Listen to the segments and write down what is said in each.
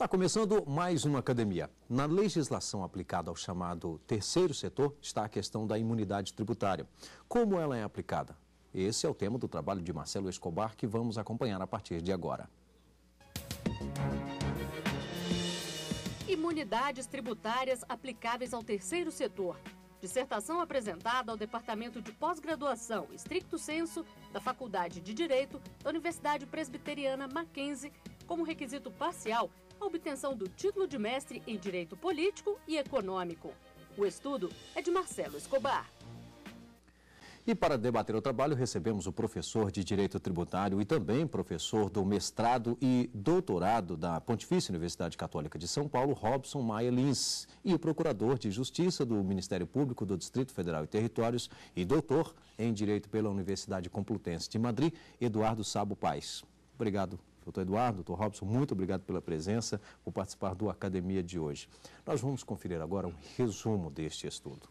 Está começando mais uma academia. Na legislação aplicada ao chamado terceiro setor está a questão da imunidade tributária. Como ela é aplicada? Esse é o tema do trabalho de Marcelo Escobar, que vamos acompanhar a partir de agora. Imunidades tributárias aplicáveis ao terceiro setor. Dissertação apresentada ao Departamento de Pós-Graduação Stricto Sensu da Faculdade de Direito da Universidade Presbiteriana Mackenzie, como requisito parcial a obtenção do título de mestre em Direito Político e Econômico. O estudo é de Marcelo Escobar. E para debater o trabalho, recebemos o professor de Direito Tributário e também professor do mestrado e doutorado da Pontifícia Universidade Católica de São Paulo, Robson Maia Lins, e o procurador de Justiça do Ministério Público do Distrito Federal e Territórios e doutor em Direito pela Universidade Complutense de Madrid, Eduardo Sabo Paes. Obrigado, doutor Eduardo, doutor Robson, muito obrigado pela presença, por participar do Academia de hoje. Nós vamos conferir agora um resumo deste estudo.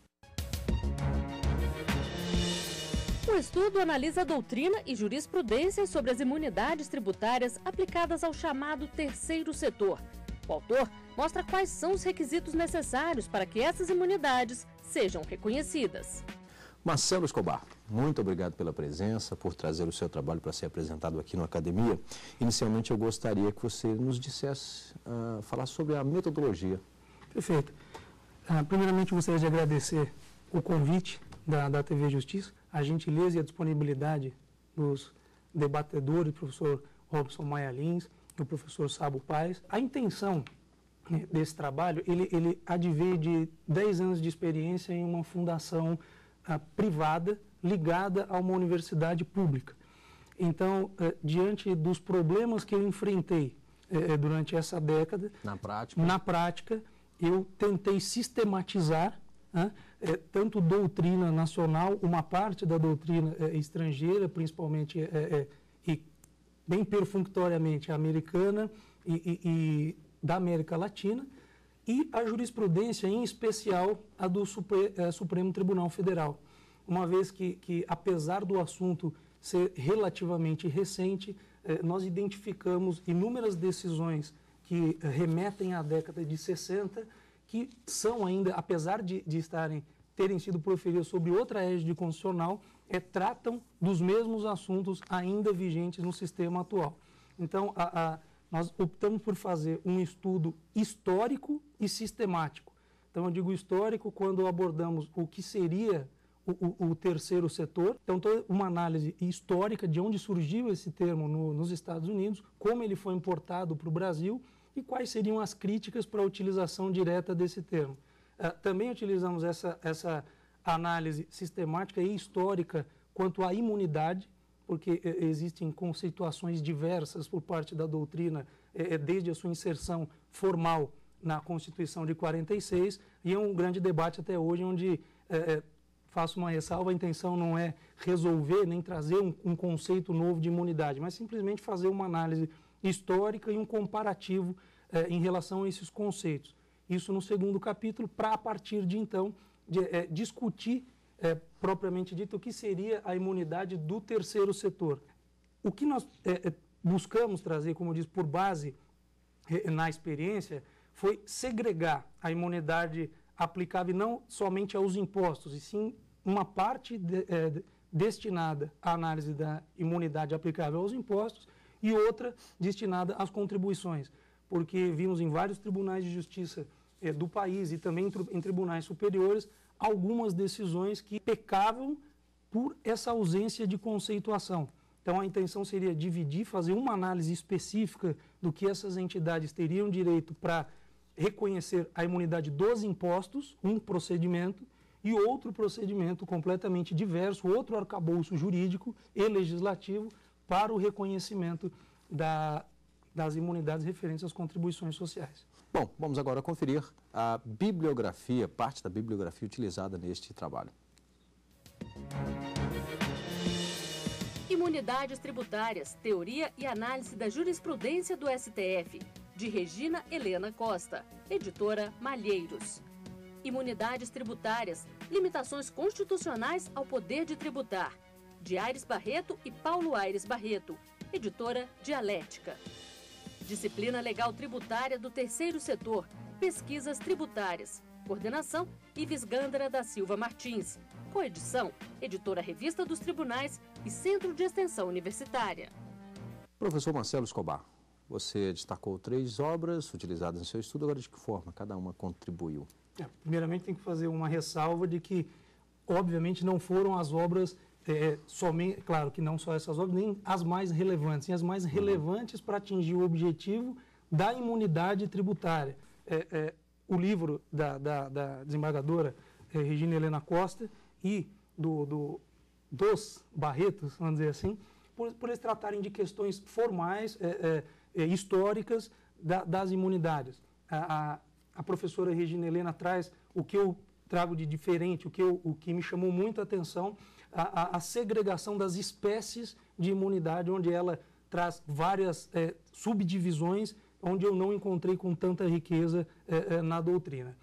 O estudo analisa a doutrina e jurisprudência sobre as imunidades tributárias aplicadas ao chamado terceiro setor. O autor mostra quais são os requisitos necessários para que essas imunidades sejam reconhecidas. Marcelo Escobar, muito obrigado pela presença, por trazer o seu trabalho para ser apresentado aqui no Academia. Inicialmente, eu gostaria que você nos dissesse, falar sobre a metodologia. Perfeito. Primeiramente, eu gostaria de agradecer o convite da TV Justiça, a gentileza e a disponibilidade dos debatedores, o professor Robson Maia Lins e o professor Sabo Paes. A intenção desse trabalho, ele advém de 10 anos de experiência em uma fundação privada ligada a uma universidade pública. Então, diante dos problemas que eu enfrentei durante essa década, na prática, eu tentei sistematizar tanto doutrina nacional, uma parte da doutrina estrangeira, principalmente e bem perfunctoriamente americana e da América Latina, e a jurisprudência, em especial a do Supremo Tribunal Federal. Uma vez que apesar do assunto ser relativamente recente, nós identificamos inúmeras decisões que remetem à década de 60, que são ainda, apesar de terem sido proferidas sobre outra égide constitucional, tratam dos mesmos assuntos ainda vigentes no sistema atual. Então, nós optamos por fazer um estudo histórico e sistemático. Então, eu digo histórico quando abordamos o que seria o terceiro setor. Então, toda uma análise histórica de onde surgiu esse termo nos Estados Unidos, como ele foi importado para o Brasil e quais seriam as críticas para a utilização direta desse termo. Também utilizamos essa análise sistemática e histórica quanto à imunidade, porque existem conceituações diversas por parte da doutrina, desde a sua inserção formal na Constituição de 46, e é um grande debate até hoje, onde faço uma ressalva, a intenção não é resolver nem trazer um conceito novo de imunidade, mas simplesmente fazer uma análise histórica e um comparativo em relação a esses conceitos. Isso no segundo capítulo, para a partir de então discutir propriamente dito o que seria a imunidade do terceiro setor. O que nós buscamos trazer, como eu disse, por base na experiência, foi segregar a imunidade aplicável não somente aos impostos, e sim uma parte destinada à análise da imunidade aplicável aos impostos e outra destinada às contribuições, porque vimos em vários tribunais de justiça do país e também em tribunais superiores algumas decisões que pecavam por essa ausência de conceituação. Então, a intenção seria dividir, fazer uma análise específica do que essas entidades teriam direito para reconhecer a imunidade dos impostos, um procedimento, e outro procedimento completamente diverso, outro arcabouço jurídico e legislativo para o reconhecimento das imunidades referentes às contribuições sociais. Bom, vamos agora conferir a bibliografia, parte da bibliografia utilizada neste trabalho. Imunidades tributárias, teoria e análise da jurisprudência do STF, de Regina Helena Costa, editora Malheiros. Imunidades tributárias, limitações constitucionais ao poder de tributar, de Aires Barreto e Paulo Aires Barreto, editora Dialética. Disciplina Legal Tributária do Terceiro Setor, Pesquisas Tributárias. Coordenação, Ives Gândara da Silva Martins. Coedição, Editora Revista dos Tribunais e Centro de Extensão Universitária. Professor Marcelo Escobar, você destacou 3 obras utilizadas no seu estudo, agora de que forma cada uma contribuiu? Primeiramente tem que fazer uma ressalva de que, obviamente, não foram as obras somente, claro que não só essas obras, nem as mais relevantes, sim as mais relevantes para atingir o objetivo da imunidade tributária. O livro da desembargadora Regina Helena Costa e dos Barretos, vamos dizer assim, por eles tratarem de questões formais, históricas das imunidades. A professora Regina Helena traz o que eu trago de diferente, o que me chamou muito a atenção, a segregação das espécies de imunidade, onde ela traz várias subdivisões, onde eu não encontrei com tanta riqueza na doutrina.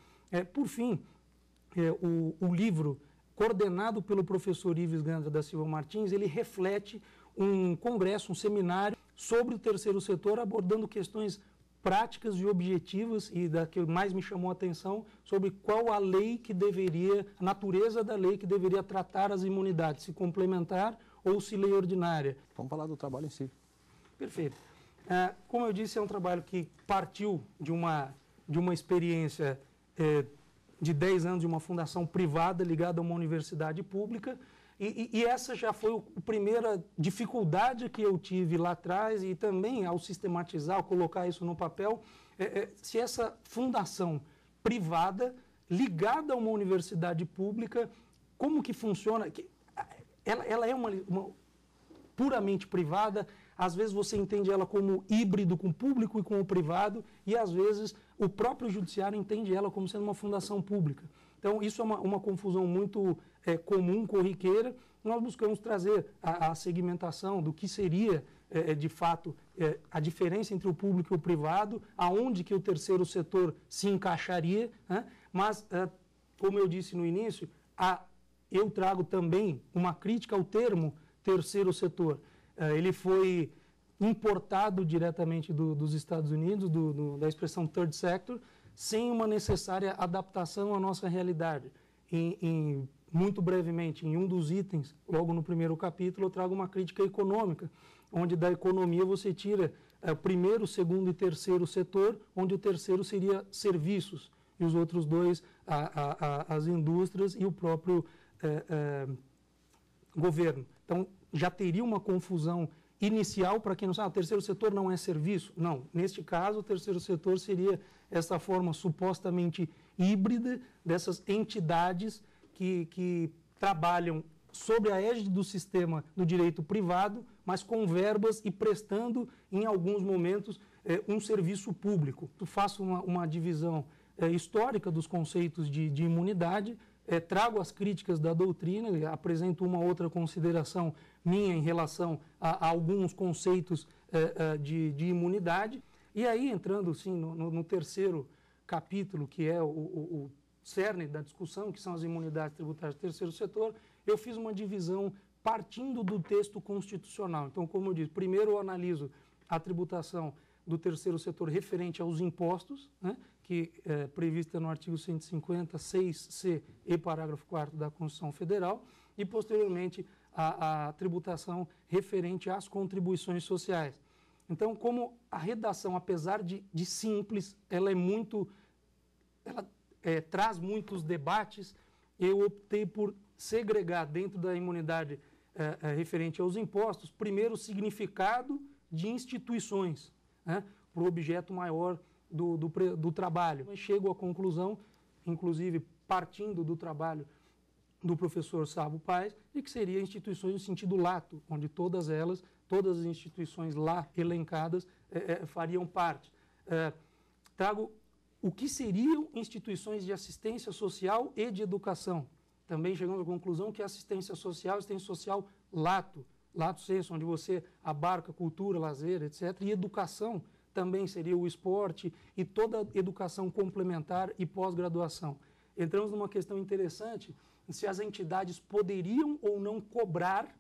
Por fim, o livro, coordenado pelo professor Ives Gândara da Silva Martins, ele reflete um congresso, um seminário sobre o terceiro setor, abordando questões práticas e objetivas, e da que mais me chamou a atenção, sobre qual a lei que deveria, a natureza da lei que deveria tratar as imunidades, se complementar ou se lei ordinária. Vamos falar do trabalho em si. Perfeito. Como eu disse, é um trabalho que partiu de uma experiência de 10 anos de uma fundação privada ligada a uma universidade pública, e essa já foi a primeira dificuldade que eu tive lá atrás, e também ao sistematizar, ao colocar isso no papel, se essa fundação privada ligada a uma universidade pública, como que funciona? Ela é uma puramente privada, às vezes você entende ela como híbrido com o público e com o privado, e às vezes o próprio judiciário entende ela como sendo uma fundação pública. Então, isso é uma confusão muito comum, corriqueira. Nós buscamos trazer a segmentação do que seria, de fato, a diferença entre o público e o privado, aonde que o terceiro setor se encaixaria, né? Mas, como eu disse no início, eu trago também uma crítica ao termo terceiro setor. Ele foi importado diretamente dos Estados Unidos, da expressão third sector, sem uma necessária adaptação à nossa realidade. Muito brevemente, em um dos itens, logo no primeiro capítulo, eu trago uma crítica econômica, onde da economia você tira o primeiro, segundo e terceiro setor, onde o terceiro seria serviços, e os outros dois, as indústrias e o próprio governo. Então, já teria uma confusão inicial, para quem não sabe, o terceiro setor não é serviço? Não. Neste caso, o terceiro setor seria essa forma supostamente híbrida dessas entidades que trabalham sobre a égide do sistema do direito privado, mas com verbas e prestando, em alguns momentos, um serviço público. Eu faço uma divisão histórica dos conceitos de imunidade, trago as críticas da doutrina, apresento uma outra consideração minha em relação a alguns conceitos de imunidade, e aí entrando sim, no terceiro capítulo, que é o cerne da discussão, que são as imunidades tributárias do terceiro setor, eu fiz uma divisão partindo do texto constitucional. Então, como eu disse, primeiro eu analiso a tributação do terceiro setor referente aos impostos, né, que é prevista no artigo 150, 6c e parágrafo 4º da Constituição Federal, e posteriormente a tributação referente às contribuições sociais. Então, como a redação, apesar de simples, ela traz muitos debates, eu optei por segregar dentro da imunidade referente aos impostos, primeiro o significado de instituições, né, para o objeto maior do trabalho. Eu chego à conclusão, inclusive partindo do trabalho do professor Sávio Paes, de que seria instituições no sentido lato, onde todas as instituições lá elencadas fariam parte. Trago o que seriam instituições de assistência social e de educação. Também chegamos à conclusão que assistência social lato sensu, onde você abarca cultura, lazer, etc. E educação também seria o esporte e toda a educação complementar e pós-graduação. Entramos numa questão interessante, se as entidades poderiam ou não cobrar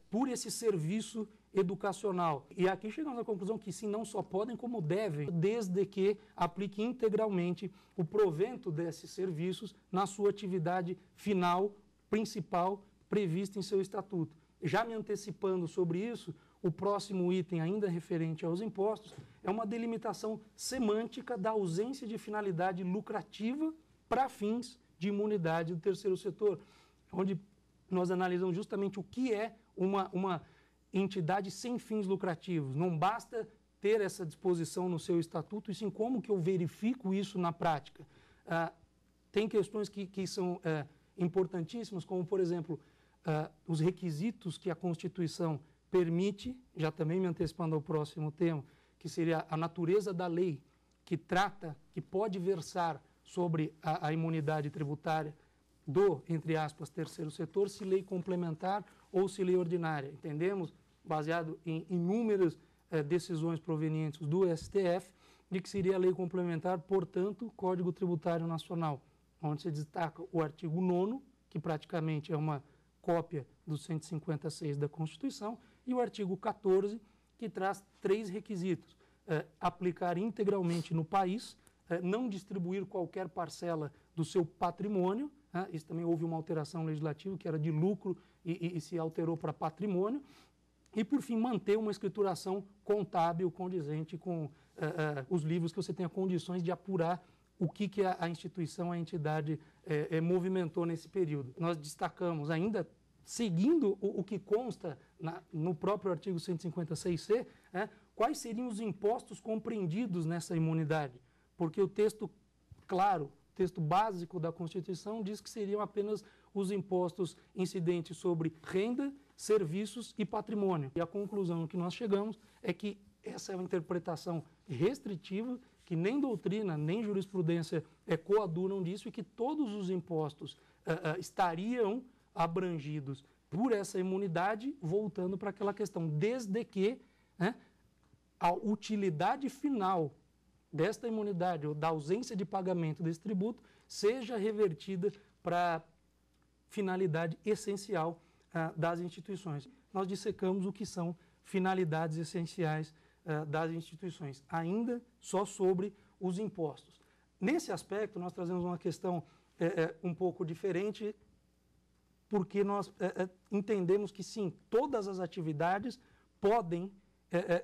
por esse serviço educacional. E aqui chegamos à conclusão que sim, não só podem, como devem, desde que aplique integralmente o provento desses serviços na sua atividade final, principal, prevista em seu estatuto. Já me antecipando sobre isso, o próximo item, ainda referente aos impostos, é uma delimitação semântica da ausência de finalidade lucrativa para fins de imunidade do terceiro setor, onde nós analisamos justamente o que é uma entidade sem fins lucrativos. Não basta ter essa disposição no seu estatuto, e sim como que eu verifico isso na prática. Tem questões que são importantíssimas, como, por exemplo, os requisitos que a Constituição permite, já também me antecipando ao próximo tema, que seria a natureza da lei que trata, que pode versar sobre a imunidade tributária do, entre aspas, terceiro setor, se lei complementar ou se lei ordinária. Entendemos, baseado em inúmeras decisões provenientes do STF, de que seria a lei complementar, portanto, Código Tributário Nacional, onde se destaca o artigo 9º, que praticamente é uma cópia do 156 da Constituição, e o artigo 14, que traz 3 requisitos: aplicar integralmente no país, não distribuir qualquer parcela do seu patrimônio, isso também houve uma alteração legislativa, que era de lucro e se alterou para patrimônio, e, por fim, manter uma escrituração contábil condizente com os livros que você tenha condições de apurar o que a instituição, a entidade movimentou nesse período. Nós destacamos ainda, seguindo o que consta no próprio artigo 156C, quais seriam os impostos compreendidos nessa imunidade, porque o texto claro, o texto básico da Constituição diz que seriam apenas os impostos incidentes sobre renda, serviços e patrimônio. E a conclusão que nós chegamos é que essa é uma interpretação restritiva, que nem doutrina, nem jurisprudência coadunam disso, e que todos os impostos estariam abrangidos por essa imunidade, voltando para aquela questão, desde que a utilidade final desta imunidade ou da ausência de pagamento desse tributo seja revertida para finalidade essencial das instituições. Nós dissecamos o que são finalidades essenciais das instituições, ainda só sobre os impostos. Nesse aspecto, nós trazemos uma questão um pouco diferente, porque nós entendemos que, sim, todas as atividades podem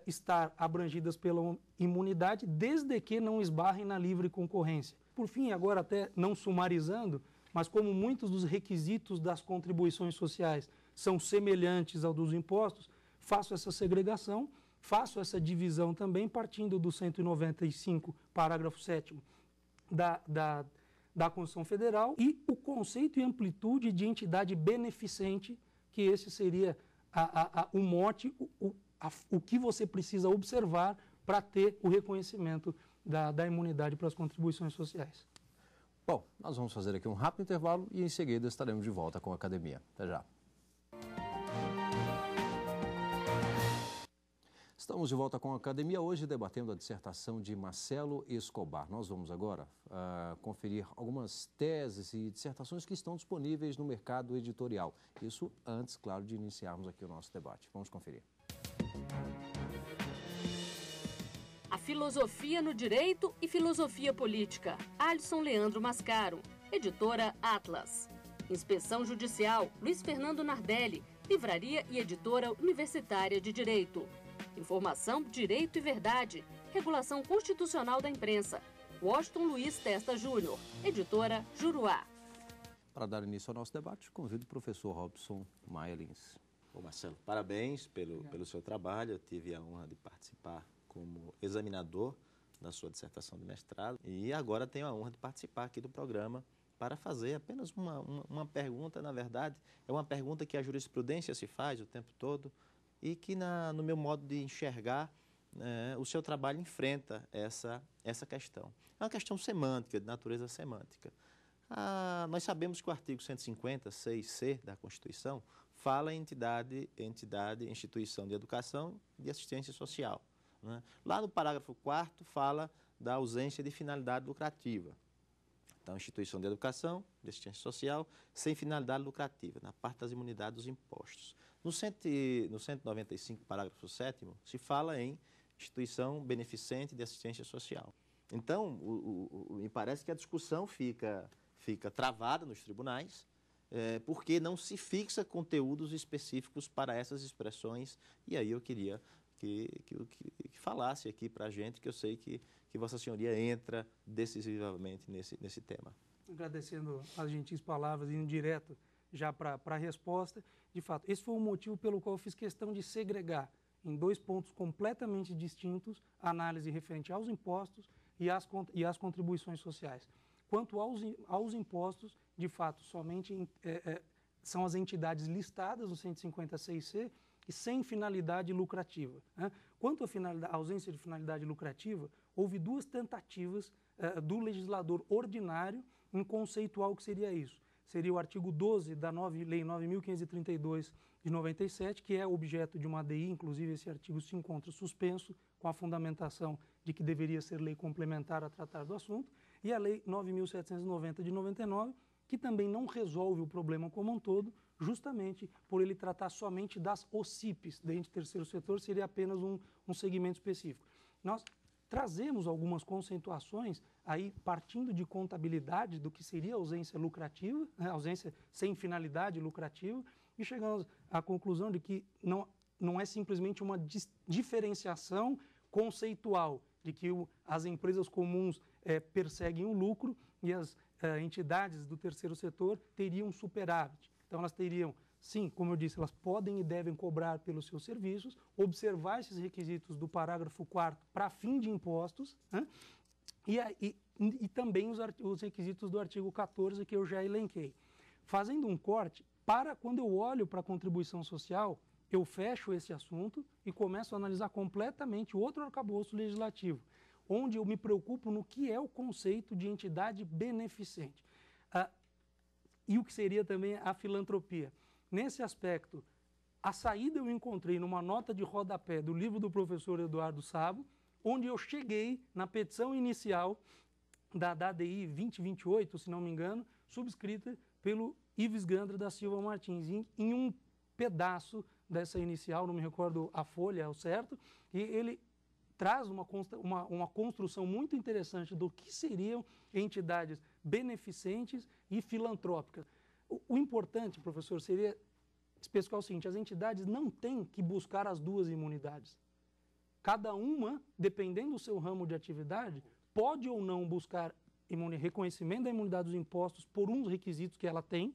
estar abrangidas pela imunidade, desde que não esbarrem na livre concorrência. Por fim, agora até não sumarizando, mas como muitos dos requisitos das contribuições sociais são semelhantes ao dos impostos, faço essa segregação, faço essa divisão também, partindo do 195, parágrafo 7º da Constituição Federal, e o conceito e amplitude de entidade beneficente, que esse seria o mote, o que você precisa observar para ter o reconhecimento da imunidade para as contribuições sociais. Bom, nós vamos fazer aqui um rápido intervalo e em seguida estaremos de volta com a academia. Até já. Estamos de volta com a academia, hoje debatendo a dissertação de Marcelo Escobar. Nós vamos agora conferir algumas teses e dissertações que estão disponíveis no mercado editorial. Isso antes, claro, de iniciarmos aqui o nosso debate. Vamos conferir. A filosofia no direito e filosofia política. Alisson Leandro Mascaro, editora Atlas. Inspeção Judicial, Luiz Fernando Nardelli, livraria e editora universitária de Direito. Informação, Direito e Verdade, Regulação Constitucional da Imprensa. Washington Luiz Testa Júnior, editora Juruá. Para dar início ao nosso debate, convido o professor Robson Maia Lins. Ô Marcelo, parabéns pelo seu trabalho. Eu tive a honra de participar como examinador da sua dissertação de mestrado e agora tenho a honra de participar aqui do programa para fazer apenas uma pergunta. Na verdade, é uma pergunta que a jurisprudência se faz o tempo todo e que, no meu modo de enxergar, o seu trabalho enfrenta essa questão. É uma questão semântica, de natureza semântica. Nós sabemos que o artigo 150(6)(c) da Constituição fala em instituição de educação e de assistência social. Lá no parágrafo 4º fala da ausência de finalidade lucrativa. Então, instituição de educação, de assistência social, sem finalidade lucrativa, na parte das imunidades dos impostos. No 195, parágrafo 7º, se fala em instituição beneficente de assistência social. Então, me parece que a discussão fica travada nos tribunais, porque não se fixa conteúdos específicos para essas expressões, e aí eu queria que falasse aqui para a gente, que eu sei que Vossa Senhoria entra decisivamente nesse tema. Agradecendo as gentis palavras e indo direto já para a resposta, de fato, esse foi o motivo pelo qual eu fiz questão de segregar em 2 pontos completamente distintos a análise referente aos impostos e às contribuições sociais. Quanto aos impostos, de fato, somente são as entidades listadas no 156C e sem finalidade lucrativa, né? Quanto à ausência de finalidade lucrativa, houve 2 tentativas do legislador ordinário em conceituar o que seria isso. Seria o artigo 12 da Lei 9.532 de 97, que é objeto de uma ADI, inclusive esse artigo se encontra suspenso com a fundamentação de que deveria ser lei complementar a tratar do assunto, e a Lei 9.790 de 99, que também não resolve o problema como um todo, justamente por ele tratar somente das OCIPs, dentro do terceiro setor, seria apenas um segmento específico. Nós trazemos algumas conceituações, aí partindo de contabilidade do que seria ausência lucrativa, né, ausência sem finalidade lucrativa, e chegamos à conclusão de que não é simplesmente uma diferenciação conceitual, de que as empresas comuns perseguem o lucro e as entidades do terceiro setor teriam superávit. Então, elas teriam, sim, como eu disse, elas podem e devem cobrar pelos seus serviços, observar esses requisitos do parágrafo 4º para fim de impostos, né? E também os requisitos do artigo 14, que eu já elenquei. Fazendo um corte, quando eu olho para a contribuição social, eu fecho esse assunto e começo a analisar completamente outro arcabouço legislativo, onde eu me preocupo no que é o conceito de entidade beneficente. E o que seria também a filantropia. Nesse aspecto, a saída eu encontrei numa nota de rodapé do livro do professor Eduardo Sabo, onde eu cheguei na petição inicial da ADI 2028, se não me engano, subscrita pelo Ives Gandra da Silva Martins, em um pedaço dessa inicial, não me recordo a folha ao certo, e ele traz uma construção muito interessante do que seriam entidades beneficentes e filantrópicas. O importante, professor, seria especificar o seguinte: as entidades não têm que buscar as 2 imunidades. Cada uma, dependendo do seu ramo de atividade, pode ou não buscar reconhecimento da imunidade dos impostos por uns requisitos que ela tem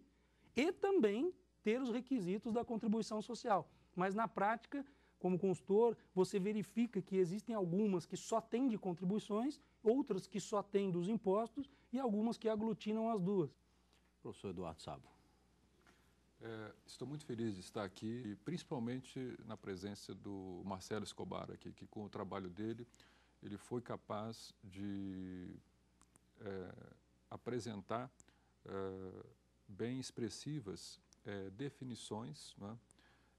e também ter os requisitos da contribuição social. Mas, na prática, como consultor, você verifica que existem algumas que só têm de contribuições, outras que só têm dos impostos e algumas que aglutinam as 2. Professor Eduardo Sabo. Estou muito feliz de estar aqui, principalmente na presença do Marcelo Escobar aqui, que com o trabalho dele, ele foi capaz de apresentar bem expressivas definições, né,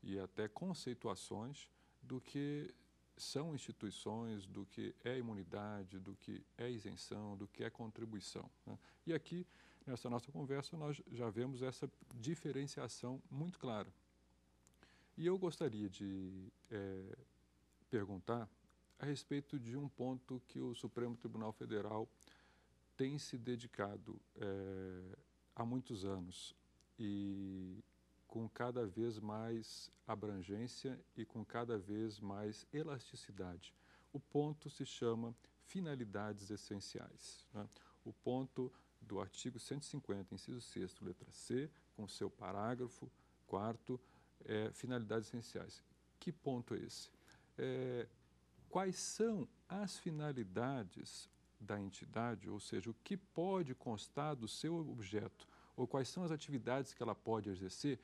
e até conceituações do que são instituições, do que é imunidade, do que é isenção, do que é contribuição, né? E aqui, nessa nossa conversa, nós já vemos essa diferenciação muito clara. E eu gostaria de perguntar a respeito de um ponto que o Supremo Tribunal Federal tem se dedicado há muitos anos e com cada vez mais abrangência e com cada vez mais elasticidade. O ponto se chama finalidades essenciais, né? O ponto do artigo 150, inciso 6º, letra C, com seu parágrafo 4º, finalidades essenciais. Que ponto é esse? Quais são as finalidades da entidade, ou seja, o que pode constar do seu objeto, ou quais são as atividades que ela pode exercer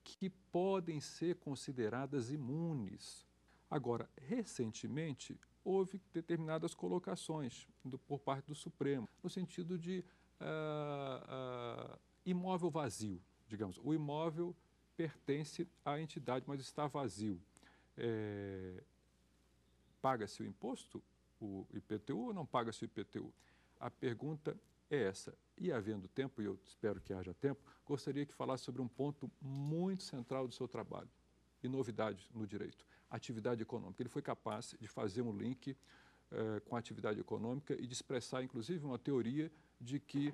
que podem ser consideradas imunes. Agora, recentemente, houve determinadas colocações por parte do Supremo, no sentido de imóvel vazio, digamos. O imóvel pertence à entidade, mas está vazio. Paga-se o imposto, o IPTU, ou não paga-se o IPTU? A pergunta é essa. E havendo tempo, e eu espero que haja tempo, gostaria que falasse sobre um ponto muito central do seu trabalho e novidade no direito, atividade econômica. Ele foi capaz de fazer um link com a atividade econômica e de expressar, inclusive, uma teoria de que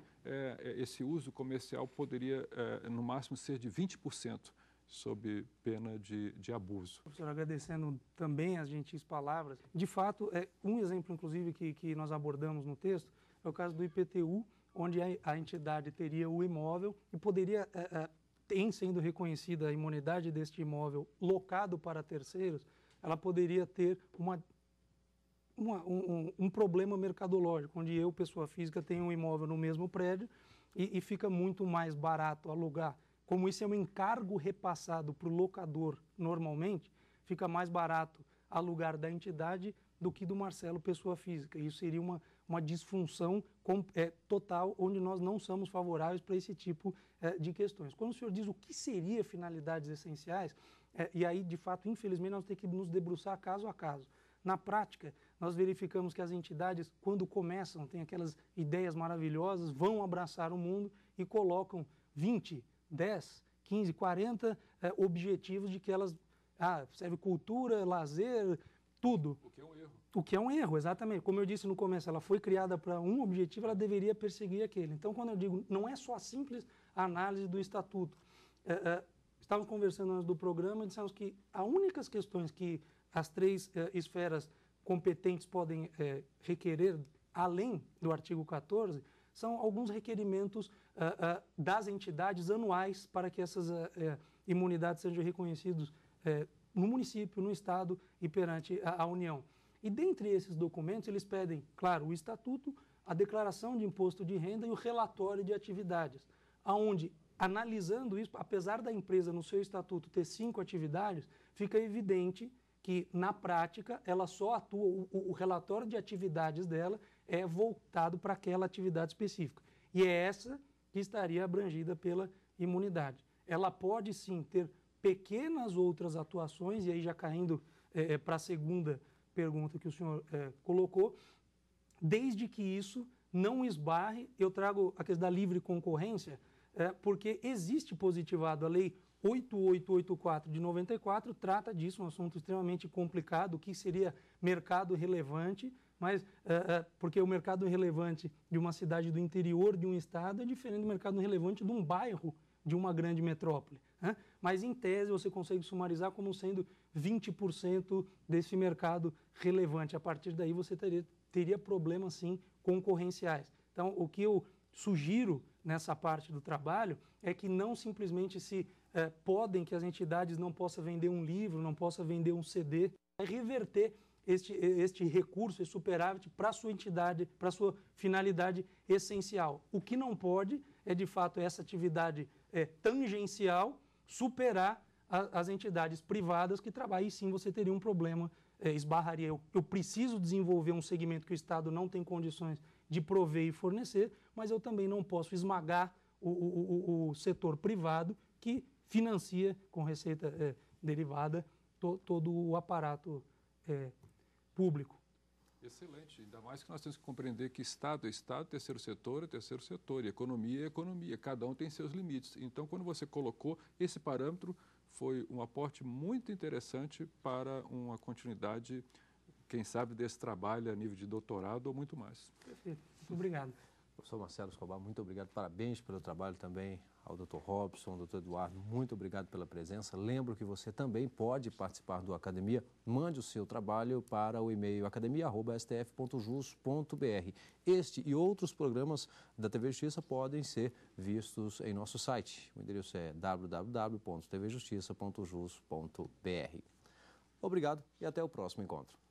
esse uso comercial poderia, no máximo, ser de 20%, sob pena de abuso. Professor, agradecendo também as gentis palavras. De fato, um exemplo, inclusive, que nós abordamos no texto é o caso do IPTU, onde a entidade teria o imóvel e poderia, em sendo reconhecida a imunidade deste imóvel locado para terceiros, ela poderia ter um problema mercadológico, onde eu, pessoa física, tenho um imóvel no mesmo prédio e fica muito mais barato alugar. Como isso é um encargo repassado para o locador normalmente, fica mais barato alugar da entidade do que do Marcelo, pessoa física. Isso seria uma disfunção total, onde nós não somos favoráveis para esse tipo de questões. Quando o senhor diz o que seria finalidades essenciais, e aí, de fato, infelizmente, nós temos que nos debruçar caso a caso. Na prática, nós verificamos que as entidades, quando começam, têm aquelas ideias maravilhosas, vão abraçar o mundo e colocam 20, 10, 15, 40 objetivos de que elas serve cultura, lazer, tudo. O que é um erro. O que é um erro, exatamente. Como eu disse no começo, ela foi criada para um objetivo, ela deveria perseguir aquele. Então, quando eu digo, não é só a simples análise do estatuto. Estávamos conversando antes do programa e dissemos que as únicas questões que as três esferas competentes podem requerer, além do artigo 14, são alguns requerimentos das entidades anuais para que essas imunidades sejam reconhecidas no município, no Estado e perante a União. E dentre esses documentos, eles pedem, claro, o Estatuto, a declaração de imposto de renda e o relatório de atividades, aonde, analisando isso, apesar da empresa no seu Estatuto ter 5 atividades, fica evidente que, na prática, ela só atua, o relatório de atividades dela é voltado para aquela atividade específica. E é essa que estaria abrangida pela imunidade. Ela pode, sim, ter pequenas outras atuações, e aí já caindo para a segunda pergunta que o senhor colocou, desde que isso não esbarre, eu trago a questão da livre concorrência, porque existe positivado a lei 8884 de 94, trata disso, um assunto extremamente complicado, o que seria mercado relevante, mas porque o mercado relevante de uma cidade do interior de um estado é diferente do mercado relevante de um bairro de uma grande metrópole. Né? Mas, em tese, você consegue sumarizar como sendo 20% desse mercado relevante. A partir daí, você teria problemas, sim, concorrenciais. Então, o que eu sugiro nessa parte do trabalho é que não simplesmente podem que as entidades não possam vender um livro, não possam vender um CD, é reverter este recurso, esse superávit para a sua entidade, para a sua finalidade essencial. O que não pode é, de fato, essa atividade tangencial superar as entidades privadas que trabalham, e sim você teria um problema, esbarraria. Eu preciso desenvolver um segmento que o Estado não tem condições de prover e fornecer, mas eu também não posso esmagar o setor privado que financia com receita derivada todo o aparato público. Excelente, ainda mais que nós temos que compreender que Estado é Estado, terceiro setor é terceiro setor, e economia é economia, cada um tem seus limites. Então, quando você colocou esse parâmetro, foi um aporte muito interessante para uma continuidade, quem sabe, desse trabalho a nível de doutorado ou muito mais. Perfeito, muito obrigado. Professor Marcelo Escobar, muito obrigado, parabéns pelo trabalho também ao Dr. Robson, Dr. Eduardo, muito obrigado pela presença. Lembro que você também pode participar do Academia, mande o seu trabalho para o e-mail academia@stf.jus.br. Este e outros programas da TV Justiça podem ser vistos em nosso site. O endereço é www.tvjustiça.jus.br. Obrigado e até o próximo encontro.